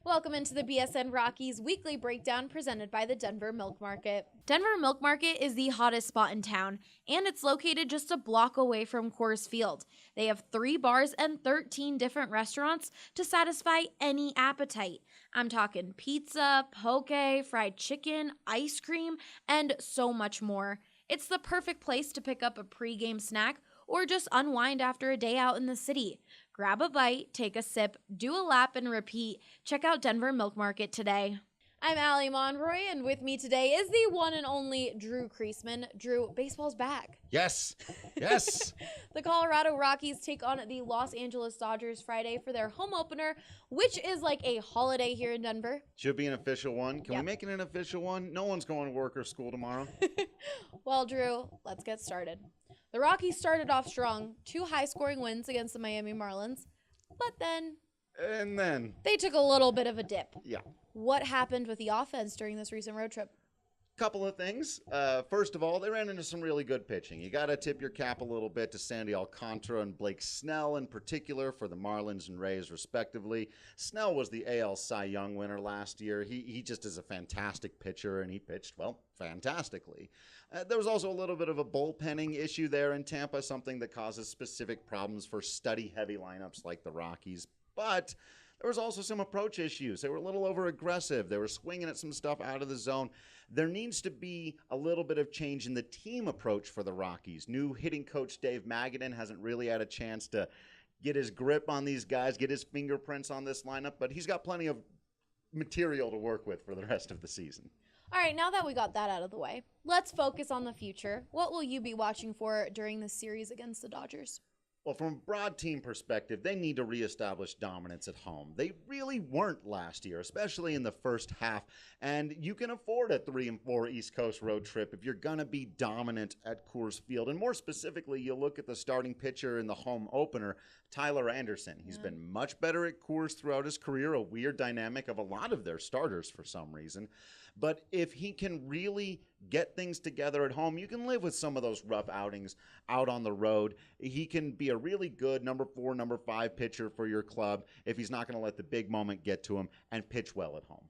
Welcome into the BSN Rockies Weekly Breakdown presented by the Denver Milk Market. Denver Milk Market is the hottest spot in town, and it's located just a block away from Coors Field. They have 3 bars and 13 different restaurants to satisfy any appetite. I'm talking pizza, poke, fried chicken, ice cream, and so much more. It's the perfect place to pick up a pregame snack or just unwind after a day out in the city. Grab a bite, take a sip, do a lap, and repeat. Check out Denver Milk Market today. I'm Allie Monroy, and with me today is the one and only Drew Creasman. Drew, baseball's back. Yes. The Colorado Rockies take on the Los Angeles Dodgers Friday for their home opener, which is like a holiday here in Denver. Should be an official one. Can Yep. we make it an official one? No one's going to work or school tomorrow. Well, Drew, let's get started. The Rockies started off strong, 2 high-scoring wins against the Miami Marlins, but then And then, they took a little bit of a dip. yeah. What happened with the offense during this recent road trip? Couple of things. First of all, they ran into some really good pitching. You got to tip your cap a little bit to Sandy Alcantara and Blake Snell in particular for the Marlins and Rays, respectively. Snell was the AL Cy Young winner last year. He just is a fantastic pitcher, and he pitched, well, fantastically. There was also a little bit of a bullpenning issue there in Tampa, something that causes specific problems for study-heavy lineups like the Rockies. But there was also some approach issues. They were a little over-aggressive. They were swinging at some stuff out of the zone. There needs to be a little bit of change in the team approach for the Rockies. New hitting coach Dave Magadan hasn't really had a chance to get his grip on these guys, get his fingerprints on this lineup, but he's got plenty of material to work with for the rest of the season. All right, now that we got that out of the way, let's focus on the future. What will you be watching for during this series against the Dodgers? Well, from a broad team perspective, they need to reestablish dominance at home. They really weren't last year, especially in the first half, and you can afford a 3-4 East Coast road trip if you're going to be dominant at Coors Field. And more specifically, you look at the starting pitcher in the home opener, Tyler Anderson. He's been much better at Coors throughout his career, a weird dynamic of a lot of their starters for some reason. But if he can really get things together at home, you can live with some of those rough outings out on the road. He can be a really good number 4, number 5 pitcher for your club if he's not going to let the big moment get to him and pitch well at home.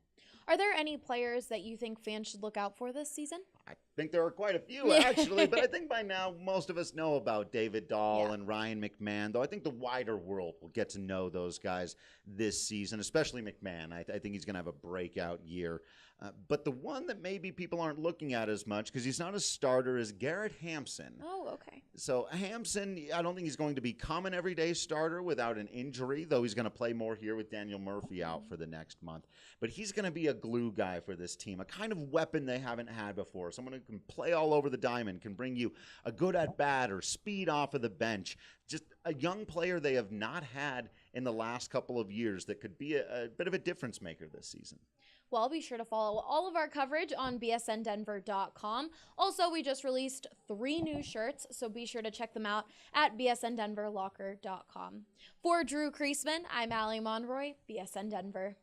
Are there any players that you think fans should look out for this season? I think there are quite a few, actually, but I think by now most of us know about David Dahl and Ryan McMahon, though I think the wider world will get to know those guys this season, especially McMahon. I think he's going to have a breakout year. But the one that maybe people aren't looking at as much because he's not a starter is Garrett Hampson. Oh, okay. So Hampson, I don't think he's going to become an everyday starter without an injury, though he's going to play more here with Daniel Murphy out for the next month. But he's going to be a glue guy for this team, a kind of weapon they haven't had before. Someone who can play all over the diamond, can bring you a good at-bat or speed off of the bench. Just a young player they have not had in the last couple of years that could be a bit of a difference maker this season. Well, be sure to follow all of our coverage on bsndenver.com. Also, we just released 3 new shirts, so be sure to check them out at bsndenverlocker.com. For Drew Creasman, I'm Allie Monroy, BSN Denver.